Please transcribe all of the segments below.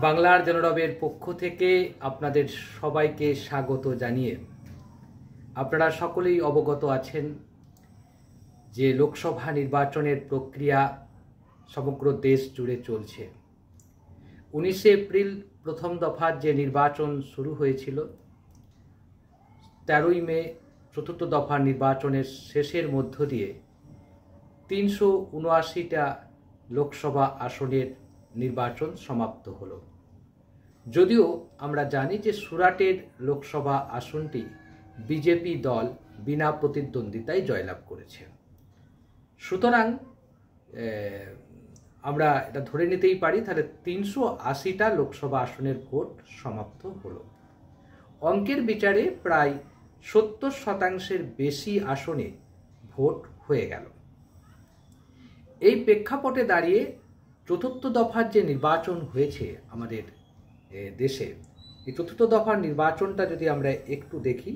বাংলার জনরবের পক্ষ থেকে আপনাদের সবাইকে স্বাগত জানিয়ে আপনারা সকলেই অবগত আছেন যে লোকসভা নির্বাচনের প্রক্রিয়া সমগ্র দেশ জুড়ে চলছে। 19 এপ্রিল প্রথম দফার যে নির্বাচন শুরু হয়েছিল, 13ই মে চতুর্থ দফার নির্বাচনের শেষের মধ্য দিয়ে 379টা লোকসভা আসনের নির্বাচন সমাপ্ত হলো। যদিও আমরা জানি যে সুরাটের লোকসভা আসনটি বিজেপি দল বিনা প্রতিদ্বন্দ্বিতায় জয়লাভ করেছে। সুতরাং আমরা এটা ধরে নিতেই পারি তাহলে 380টা লোকসভা আসনের ভোট সমাপ্ত হলো। অঙ্কের বিচারে প্রায় 70% বেশি আসনে ভোট হয়ে গেল। এই প্রেক্ষাপটে দাঁড়িয়ে চতুর্থ দফার যে নির্বাচন হয়েছে আমাদের দেশে, এই চতুর্থ দফার নির্বাচনটা যদি আমরা একটু দেখি,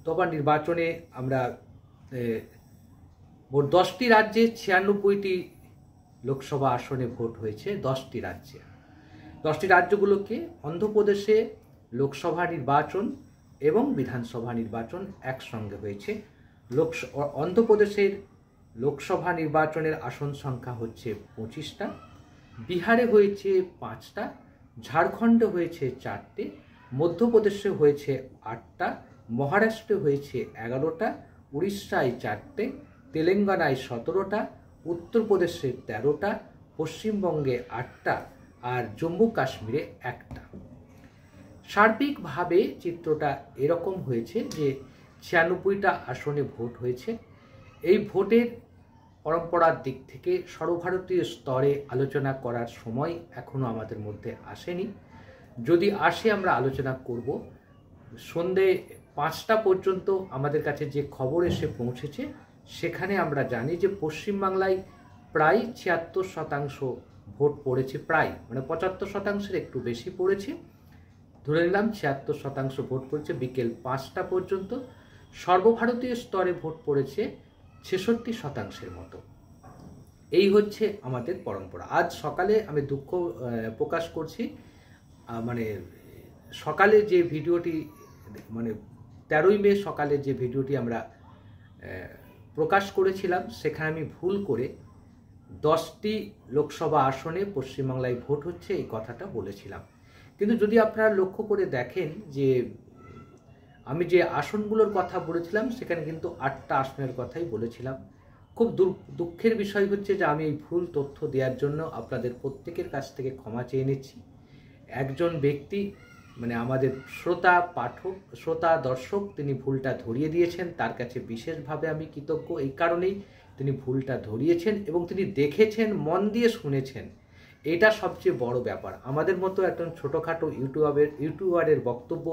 দফার নির্বাচনে আমরা মোট 10টি রাজ্যে 96টি লোকসভা আসনে ভোট হয়েছে। 10টি রাজ্যে, 10টি রাজ্যগুলোকে অন্ধ্রপ্রদেশে লোকসভা নির্বাচন এবং বিধানসভা নির্বাচন একসঙ্গে হয়েছে। অন্ধ্রপ্রদেশের লোকসভা নির্বাচনের আসন সংখ্যা হচ্ছে 25টা, বিহারে হয়েছে 5টা, ঝাড়খণ্ডে হয়েছে 4টে, মধ্যপ্রদেশে হয়েছে 8টা, মহারাষ্ট্রে হয়েছে 11টা, উড়িষ্যায় 4টে, তেলেঙ্গানায় 17টা, উত্তরপ্রদেশে 13টা, পশ্চিমবঙ্গে 8টা আর জম্মু কাশ্মীরে 1টা। সার্বিকভাবে চিত্রটা এরকম হয়েছে যে 96টা আসনে ভোট হয়েছে। এই ভোটের পরম্পরার দিক থেকে সর্বভারতীয় স্তরে আলোচনা করার সময় এখনও আমাদের মধ্যে আসেনি। যদি আসে আমরা আলোচনা করব। সন্ধে 5টা পর্যন্ত আমাদের কাছে যে খবর এসে পৌঁছেছে সেখানে আমরা জানি যে পশ্চিমবাংলায় প্রায় 76% ভোট পড়েছে, প্রায় মানে 75%-এর একটু বেশি পড়েছে। ধরে নিলাম 76% ভোট পড়েছে বিকেল 5টা পর্যন্ত। সর্বভারতীয় স্তরে ভোট পড়েছে 66% মতো। এই হচ্ছে আমাদের পরম্পরা। আজ সকালে আমি দুঃখ প্রকাশ করছি, মানে সকালে যে ভিডিওটি, মানে 13ই মে সকালে যে ভিডিওটি আমরা প্রকাশ করেছিলাম সেখানে আমি ভুল করে 10টি লোকসভা আসনে পশ্চিমবাংলায় ভোট হচ্ছে এই কথাটা বলেছিলাম। কিন্তু যদি আপনারা লক্ষ্য করে দেখেন যে আমি যে আসনগুলোর কথা বলেছিলাম সেখানে কিন্তু 8টা আসনের কথাই বলেছিলাম। খুব দুঃখের বিষয় হচ্ছে যে আমি এই ভুল তথ্য দেওয়ার জন্য আপনাদের প্রত্যেকের কাছ থেকে ক্ষমা চেয়ে নিচ্ছি। একজন ব্যক্তি, মানে আমাদের শ্রোতা দর্শক, তিনি ভুলটা ধরিয়ে দিয়েছেন। তার কাছে বিশেষভাবে আমি কৃতজ্ঞ। এই কারণেই তিনি ভুলটা ধরিয়েছেন এবং তিনি দেখেছেন, মন দিয়ে শুনেছেন। এটা সবচেয়ে বড় ব্যাপার। আমাদের মতো একজন ছোটোখাটো ইউটিউবারের বক্তব্য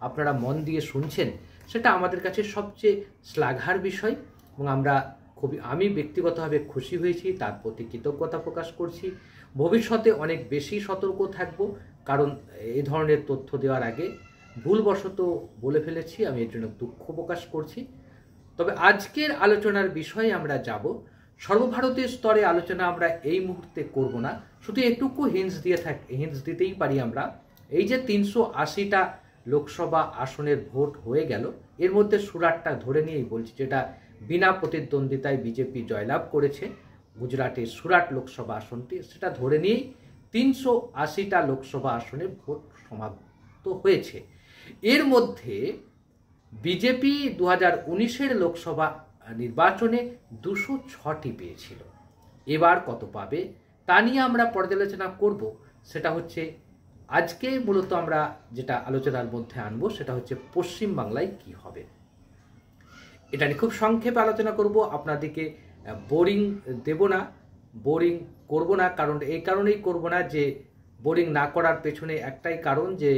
আপনারা মন দিয়ে শুনছেন, সেটা আমাদের কাছে সবচেয়ে শ্লাঘার বিষয় এবং আমি ব্যক্তিগতভাবে খুশি হয়েছি, তার প্রতি কৃতজ্ঞতা প্রকাশ করছি। ভবিষ্যতে অনেক বেশি সতর্ক থাকব, কারণ এই ধরনের তথ্য দেওয়ার আগে ভুলবশত বলে ফেলেছি, আমি এর জন্য দুঃখ প্রকাশ করছি। তবে আজকের আলোচনার বিষয়ে আমরা যাব। সর্বভারতীয় স্তরে আলোচনা আমরা এই মুহূর্তে করব না, শুধু একটুকু হিন্টস দিতেই পারি আমরা। এই যে 380টা লোকসভা আসনের ভোট হয়ে গেল, এর মধ্যে সুরাটটা ধরে নিয়েই বলছি, যেটা বিনা প্রতিদ্বন্দ্বিতায় বিজেপি জয়লাভ করেছে, গুজরাটের সুরাট লোকসভা আসনটি, সেটা ধরে নিয়েই 380টা লোকসভা আসনের ভোট সমাপ্ত হয়েছে। এর মধ্যে বিজেপি 2019-এর লোকসভা নির্বাচনে 206টি পেয়েছিল। এবার কত পাবে তা নিয়ে আমরা পর্যালোচনা করব। সেটা হচ্ছে আজকে মূলত আমরা যেটা আলোচনার মধ্যে আনবো, সেটা হচ্ছে পশ্চিমবাংলায় কি হবে। এটা নিয়ে খুব সংক্ষেপে আলোচনা করব। আপনাদেরকে বোরিং দেব না, বোরিং করব না। কারণ এই কারণেই করব না যে বোরিং না করার পেছনে একটাই কারণ যে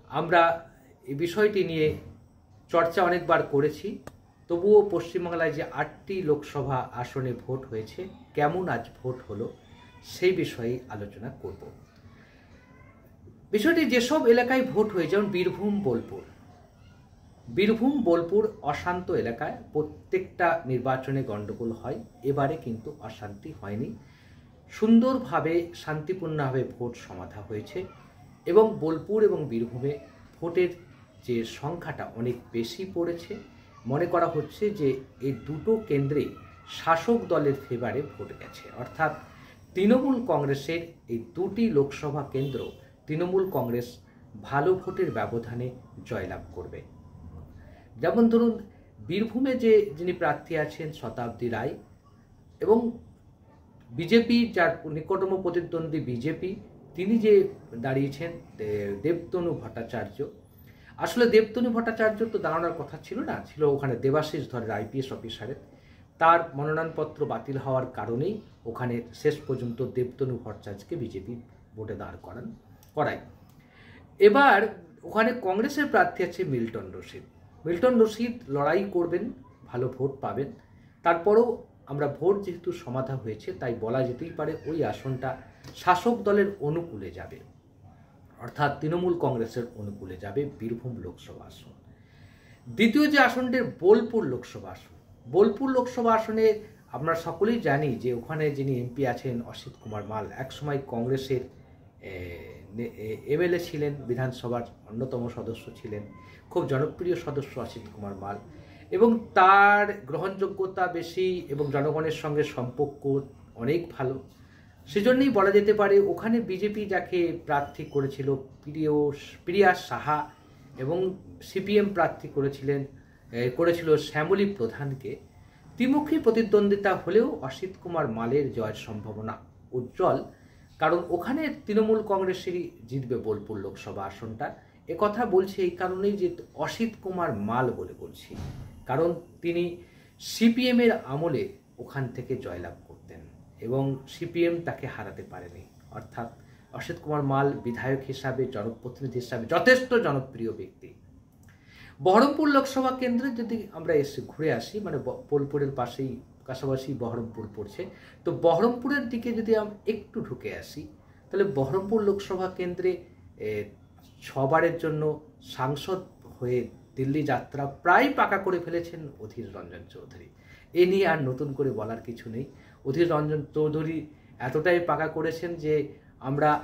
আমরা এই বিষয়টি নিয়ে চর্চা অনেকবার করেছি। তবুও পশ্চিমবাংলায় যে 8টি লোকসভা আসনে ভোট হয়েছে, কেমন আজ ভোট হলো সেই বিষয়ে আলোচনা করব। বিষয়টি যেসব এলাকায় ভোট হয়ে, যেমন বীরভূম বোলপুর অশান্ত এলাকায় প্রত্যেকটা নির্বাচনে গণ্ডগোল হয়। এবারে কিন্তু অশান্তি হয়নি। সুন্দরভাবে শান্তিপূর্ণভাবে ভোট সমাধা হয়েছে এবং বোলপুর এবং বীরভূমে ভোটের যে সংখ্যাটা অনেক বেশি পড়েছে। মনে করা হচ্ছে যে এই দুটো কেন্দ্রে শাসক দলের ফেভারে ভোট গেছে, অর্থাৎ তৃণমূল কংগ্রেসের এই দুটি লোকসভা কেন্দ্র তৃণমূল কংগ্রেস ভালো ভোটের ব্যবধানে জয়লাভ করবে। যেমন ধরুন বীরভূমে যিনি প্রার্থী আছেন শতাব্দী রায়, এবং বিজেপি যার নিকটতম প্রতিদ্বন্দ্বী বিজেপি, তিনি যে দাঁড়িয়েছেন দেবতনু ভট্টাচার্য। আসলে দেবতনু ভট্টাচার্য তো দাঁড়ানোর কথা ছিল না, ছিল ওখানে দেবাশিস ধরের আইপিএস অফিসারের। তার মনোনয়নপত্র বাতিল হওয়ার কারণেই ওখানে শেষ পর্যন্ত দেবতনু ভট্টাচার্যকে বিজেপি ভোটে দাঁড় করায়। এবার ওখানে কংগ্রেসের প্রার্থী আছে মিল্টন রশিদ। মিল্টন রশিদ লড়াই করবেন, ভালো ভোট পাবেন। তারপরেও আমরা ভোট যেহেতু সমাধা হয়েছে তাই বলা যেতেই পারে ওই আসনটা শাসক দলের অনুকূলে যাবে, অর্থাৎ তৃণমূল কংগ্রেসের অনুকূলে যাবে বীরভূম লোকসভা আসন। দ্বিতীয় যে আসনটির বোলপুর লোকসভা আসন, বোলপুর লোকসভা আসনে আমরা সকলেই জানি যে ওখানে যিনি এমপি আছেন অসিত কুমার মাল, একসময় কংগ্রেসের এমএলএ ছিলেন, বিধানসভার অন্যতম সদস্য ছিলেন, খুব জনপ্রিয় সদস্য অসিত কুমার মাল, এবং তার গ্রহণযোগ্যতা বেশি এবং জনগণের সঙ্গে সম্পর্ক অনেক ভালো। সেজন্যই বলা যেতে পারে ওখানে বিজেপি যাকে প্রার্থী করেছিল প্রিয়া সাহা, এবং সিপিএম প্রার্থী করেছিল শ্যামলী প্রধানকে, ত্রিমুখী প্রতিদ্বন্দ্বিতা হলেও অসিত কুমার মালের জয়ের সম্ভাবনা উজ্জ্বল, কারণ ওখানে তৃণমূল কংগ্রেসেরই জিতবে বোলপুর লোকসভা আসনটা। একথা বলছি এই কারণেই যে অসিত কুমার মাল বলে বলছি, কারণ তিনি সিপিএমের আমলে ওখান থেকে জয়লাভ করতেন এবং সিপিএম তাকে হারাতে পারেনি। অর্থাৎ অসিত কুমার মাল বিধায়ক হিসাবে, জনপ্রতিনিধি হিসাবে যথেষ্ট জনপ্রিয় ব্যক্তি। বহরমপুর লোকসভা কেন্দ্রে যদি আমরা ঘুরে আসি, মানে বোলপুরের কাছাকাছি বহরমপুর পড়ছে, তো বহরমপুরের দিকে যদি আমরা একটু ঢুকে আসি, তাহলে বহরমপুর লোকসভা কেন্দ্রে 6 বারের জন্য সাংসদ হয়ে দিল্লি যাত্রা প্রায় পাকা করে ফেলেছেন অধীর রঞ্জন চৌধুরী। এ নিয়ে আর নতুন করে বলার কিছু নেই। অধীর রঞ্জন চৌধুরী এতটাই পাকা করেছেন যে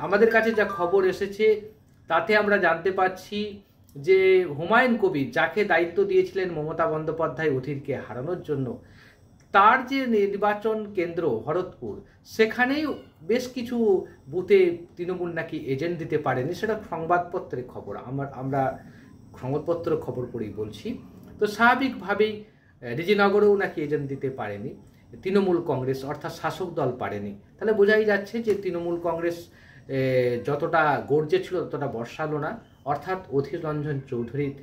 আমাদের কাছে যা খবর এসেছে তাতে আমরা জানতে পারছি যে হুমায়ুন কবির, যাকে দায়িত্ব দিয়েছিলেন মমতা বন্দ্যোপাধ্যায় অধীরকে হারানোর জন্য, তার যে নির্বাচন কেন্দ্র ভরতপুর, সেখানেই বেশ কিছু বুথে তৃণমূল নাকি এজেন্ট দিতে পারেনি। সেটা সংবাদপত্রের খবর, আমরা সংবাদপত্র খবর পড়েই বলছি। তো স্বাভাবিকভাবেই রিজিনগরেও নাকি এজেন্ট দিতে পারেনি তৃণমূল কংগ্রেস, অর্থাৎ শাসক দল পারেনি। তাহলে বোঝাই যাচ্ছে যে তৃণমূল কংগ্রেস যতটা গর্জে ছিল ততটা বর্ষালো না, অর্থাৎ অধীর রঞ্জন চৌধুরীর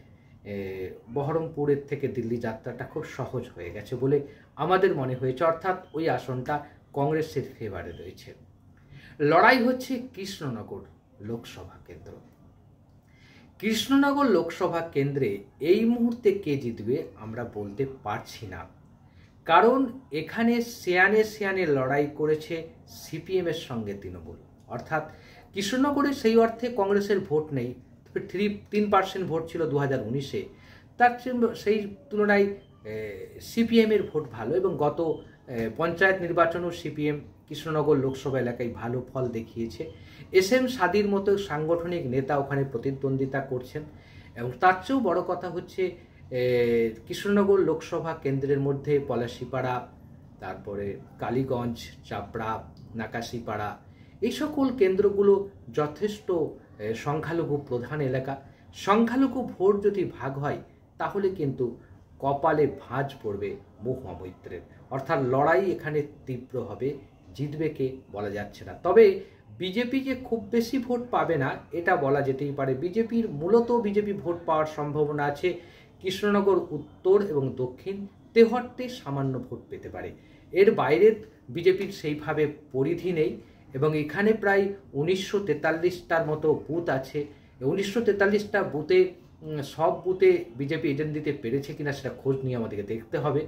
বহরমপুরের থেকে দিল্লি যাত্রাটা খুব সহজ হয়ে গেছে বলে আমাদের মনে হয়েছে, অর্থাৎ ওই আসনটা কংগ্রেসের ফেভারে রয়েছে। লড়াই হচ্ছে কৃষ্ণনগর লোকসভা কেন্দ্র। কৃষ্ণনগর লোকসভা কেন্দ্রে এই মুহূর্তে কে জিতবে আমরা বলতে পারছি না, কারণ এখানে সেয়ানে লড়াই করেছে সিপিএমের সঙ্গে তৃণমূল। অর্থাৎ কৃষ্ণনগরে সেই অর্থে কংগ্রেসের ভোট নেই, 3% ভোট ছিল 2019-এ, তার সেই তুলনায় সিপিএমের ভোট ভালো, এবং গত পঞ্চায়েত নির্বাচনেও সিপিএম কৃষ্ণনগর লোকসভা এলাকায় ভালো ফল দেখিয়েছে। SM সাদির মতো সাংগঠনিক নেতা ওখানে প্রতিদ্বন্দ্বিতা করছেন, এবং তার চেয়েও বড় কথা হচ্ছে কৃষ্ণনগর লোকসভা কেন্দ্রের মধ্যে পলাশিপাড়া, তারপরে কালীগঞ্জ, চাপড়া, নাকাশিপাড়া, এই সকল কেন্দ্রগুলো যথেষ্ট সংখ্যালঘু প্রধান এলাকা। সংখ্যালঘু ভোট যদি ভাগ হয় তাহলে কিন্তু কপালে ভাঁজ পড়বে মহুয়া মৈত্রের, অর্থাৎ লড়াই এখানে তীব্র হবে। জিতবে কে বলা যাচ্ছে না, তবে বিজেপি যে খুব বেশি ভোট পাবে না এটা বলা যেতেই পারে। বিজেপি ভোট পাওয়ার সম্ভাবনা আছে কৃষ্ণনগর উত্তর এবং দক্ষিণ, তেহট্টে সামান্য ভোট পেতে পারে। এর বাইরে বিজেপির সেইভাবে পরিধি নেই, এবং এখানে প্রায় 1943টার মতো বুথ আছে। 1943টা বুথে সব বুথে বিজেপি এজেন্ট দিতে পেরেছে কিনা সেটা খোঁজ নিয়ে আমাদেরকে দেখতে হবে,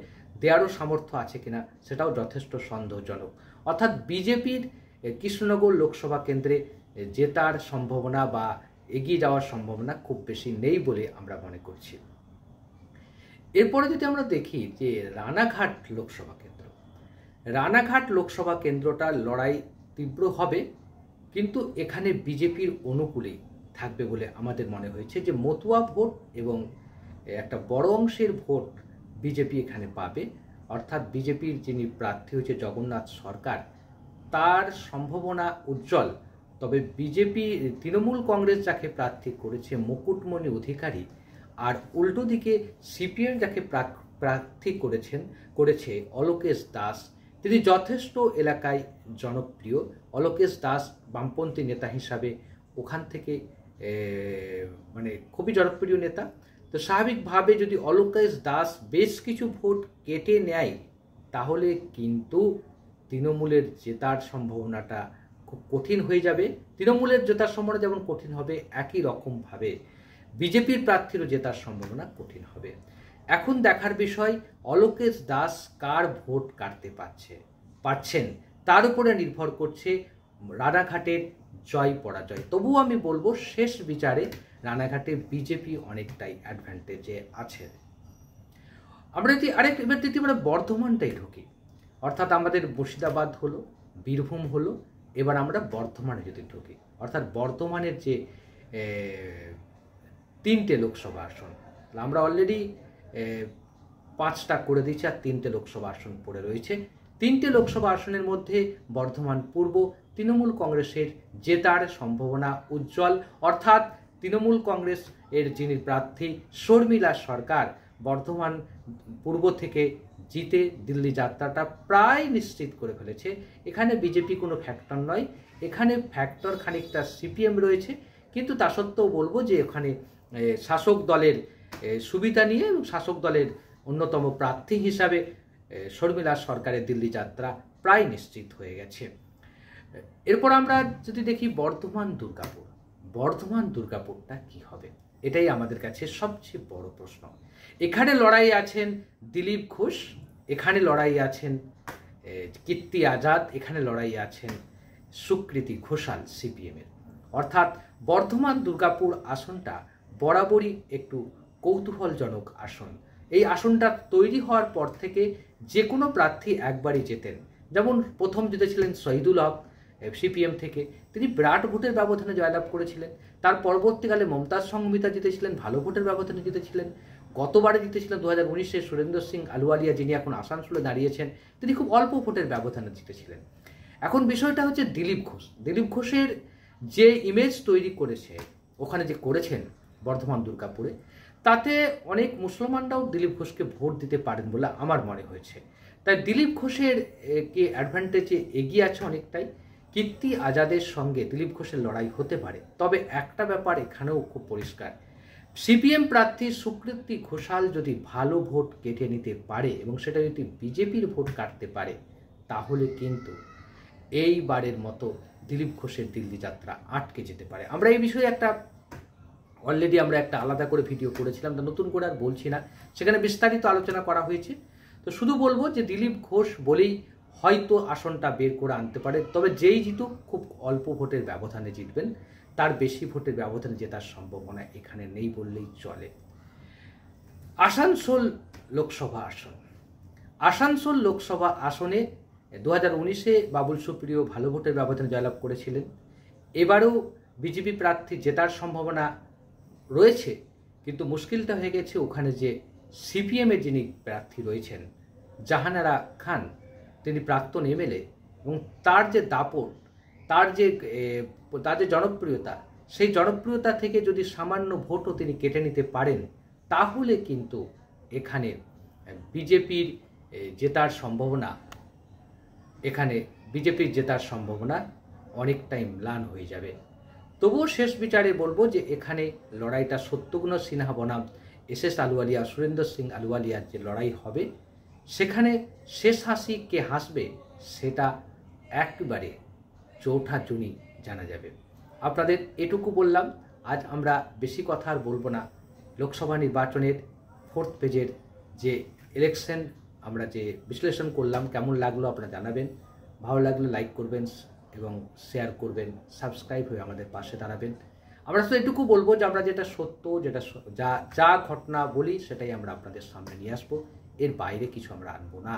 দেওয়ারও সামর্থ্য আছে কিনা সেটাও যথেষ্ট সন্দেহজনক। অর্থাৎ বিজেপির কৃষ্ণনগর লোকসভা কেন্দ্রে জেতার সম্ভাবনা বা এগিয়ে যাওয়ার সম্ভাবনা খুব বেশি নেই বলে আমরা মনে করছি। এরপরে যদি আমরা দেখি যে রানাঘাট লোকসভা কেন্দ্রটা লড়াই তীব্র হবে, কিন্তু এখানে বিজেপির অনুকূলেই থাকবে বলে আমাদের মনে হয়েছে, যে মতুয়া ভোট এবং একটা বড় অংশের ভোট বিজেপি এখানে পাবে। অর্থাৎ বিজেপির যিনি প্রার্থী হচ্ছে জগন্নাথ সরকার, তার সম্ভাবনা উজ্জ্বল। তবে বিজেপি তৃণমূল কংগ্রেস যাকে প্রার্থী করেছে মুকুটমণি অধিকারী, আর উল্টো দিকে সিপিএম যাকে প্রার্থী করেছে অলোকেশ দাস, তিনি যথেষ্ট এলাকায় জনপ্রিয়। অলোকেশ দাস বামপন্থী নেতা হিসাবে ওখান থেকে মানে খুবই জনপ্রিয় নেতা। তো স্বাভাবিকভাবে যদি অলোকেশ দাস বেশ কিছু ভোট কেটে নেয়, তাহলে কিন্তু তৃণমূলের জেতার সম্ভাবনাটা খুব কঠিন হয়ে যাবে। তৃণমূলের জেতার সম্ভাবনা যেমন কঠিন হবে, একই রকমভাবে বিজেপির প্রার্থীরও জেতার সম্ভাবনা কঠিন হবে। এখন দেখার বিষয় অলোকেশ দাস কার ভোট কাটতে পারছেন, তার উপরে নির্ভর করছে রানাঘাটের জয় পরাজয়। তবুও আমি বলবো শেষ বিচারে রানাঘাটে বিজেপি অনেকটাই অ্যাডভান্টেজে আছে। আমরা যদি আমরা বর্ধমানটাই ঢুকি, অর্থাৎ আমাদের মুর্শিদাবাদ হলো, বীরভূম হলো, এবার আমরা বর্ধমানে যদি ঢুকি, অর্থাৎ বর্ধমানের যে 3টে লোকসভা আসন, আমরা অলরেডি 5টা করে দিয়েছি, আর 3টে লোকসভা আসন পড়ে রয়েছে। 3টে লোকসভা আসনের মধ্যে বর্ধমান পূর্ব তৃণমূল কংগ্রেসের জেতার সম্ভাবনা উজ্জ্বল। অর্থাৎ তৃণমূল কংগ্রেস এর যিনি প্রার্থী শর্মিলা সরকার বর্ধমান পূর্ব থেকে জিতে দিল্লি যাত্রাটা প্রায় নিশ্চিত করে ফেলেছে। এখানে বিজেপি কোনো ফ্যাক্টর নয়, এখানে ফ্যাক্টর খানিকটা সিপিএম রয়েছে, কিন্তু তা সত্ত্বেও বলবো যে এখানে শাসক দলের সুবিধা নিয়ে এবং শাসক দলের অন্যতম প্রার্থী হিসাবে শর্মিলা সরকারের দিল্লি যাত্রা প্রায় নিশ্চিত হয়ে গেছে। এরপর আমরা যদি দেখি বর্ধমান দুর্গাপুরটা কি হবে, এটাই আমাদের কাছে সবচেয়ে বড় প্রশ্ন। এখানে লড়াই আছেন দিলীপ ঘোষ, এখানে লড়াই আছেন কীর্তি আজাদ, এখানে লড়াই আছেন সুকৃতি ঘোষাল সিপিএমের। অর্থাৎ বর্ধমান দুর্গাপুর আসনটা বরাবরই একটু কৌতূহলজনক আসন। এই আসনটা তৈরি হওয়ার পর থেকে যে কোনো প্রার্থী একবারই জেতেন। যেমন প্রথম জিতেছিলেন শহীদুল হক সিপিএম থেকে, তিনি বিরাট ভোটের ব্যবধানে জয়লাভ করেছিলেন। তার পরবর্তীকালে মমতাজ সংহিতা জিতেছিলেন, ভালো ভোটের ব্যবধানে জিতেছিলেন। গতবারে জিতেছিলেন 2019-এ সুরেন্দ্র সিং আলুওয়ালিয়া, যিনি এখন আসানসোলে দাঁড়িয়েছেন, তিনি খুব অল্প ভোটের ব্যবধানে জিতেছিলেন। এখন বিষয়টা হচ্ছে দিলীপ ঘোষের যে ইমেজ তৈরি করেছে ওখানে যে করেছেন বর্ধমান দুর্গাপুরে, তাতে অনেক মুসলমানরাও দিলীপ ঘোষকে ভোট দিতে পারেন বলে আমার মনে হয়েছে। তাই দিলীপ ঘোষের কে অ্যাডভান্টেজে এগিয়ে আছে অনেকটাই। কীর্তি আজাদের সঙ্গে দিলীপ ঘোষের লড়াই হতে পারে, তবে একটা ব্যাপার এখানেও খুব পরিষ্কার, সিপিএম প্রার্থী সুকৃতি ঘোষাল যদি ভালো ভোট কেটে নিতে পারে এবং সেটা যদি বিজেপির ভোট কাটতে পারে, তাহলে কিন্তু এইবারের মতো দিলীপ ঘোষের দিল্লি যাত্রা আটকে যেতে পারে। আমরা এই বিষয়ে অলরেডি আমরা একটা আলাদা করে ভিডিও করেছিলাম, তা নতুন করে আর বলছি না, সেখানে বিস্তারিত আলোচনা করা হয়েছে। তো শুধু বলবো যে দিলীপ ঘোষ বলেই হয়তো আসনটা বের করে আনতে পারে, তবে যেই জিতুক খুব অল্প ভোটের ব্যবধানে জিতবেন, তার বেশি ভোটের ব্যবধানে জেতার সম্ভাবনা এখানে নেই বললেই চলে। আসানসোল লোকসভা আসনে 2019-এ বাবুল সুপ্রিয় ভালো ভোটের ব্যবধানে জয়লাভ করেছিলেন। এবারেও বিজেপি প্রার্থী জেতার সম্ভাবনা রয়েছে, কিন্তু মুশকিলটা হয়ে গেছে ওখানে যে সিপিএমের যিনি প্রার্থী রয়েছেন জাহানারা খান, তিনি প্রাক্তন এমএলএ, এবং তার যে দাপট, তার যে জনপ্রিয়তা, সেই জনপ্রিয়তা থেকে যদি সামান্য ভোটও তিনি কেটে নিতে পারেন, তাহলে কিন্তু এখানে বিজেপির জেতার সম্ভাবনা অনেকটাই ম্লান হয়ে যাবে। তবুও শেষ বিচারে বলবো যে এখানে লড়াইটা শত্রুঘ্ন সিনহা বনাম এস আলুওয়ালিয়া, সুরেন্দ্র সিং আলুওয়ালিয়ার যে লড়াই হবে, সেখানে শেষ হাসি কে হাসবে সেটা একবারে 4 জুনই জানা যাবে। আপনাদের এটুকু বললাম। আজ আমরা বেশি কথা আর বলবো না। লোকসভা নির্বাচনের 4th পেজের যে ইলেকশন আমরা যে বিশ্লেষণ করলাম, কেমন লাগলো আপনারা জানাবেন। ভালো লাগলে লাইক করবেন এবং শেয়ার করবেন, সাবস্ক্রাইব হয়ে আমাদের পাশে দাঁড়াবেন। আমরা শুধু এটুকু বলবো যে আমরা যেটা সত্য, যা ঘটনা বলি সেটাই আমরা আপনাদের সামনে নিয়ে আসবো, এর বাইরে কিছু আমরা আনবো না।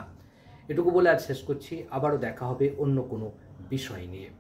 এটুকু বলে আজ শেষ করছি। আবারও দেখা হবে অন্য কোনো বিষয় নিয়ে।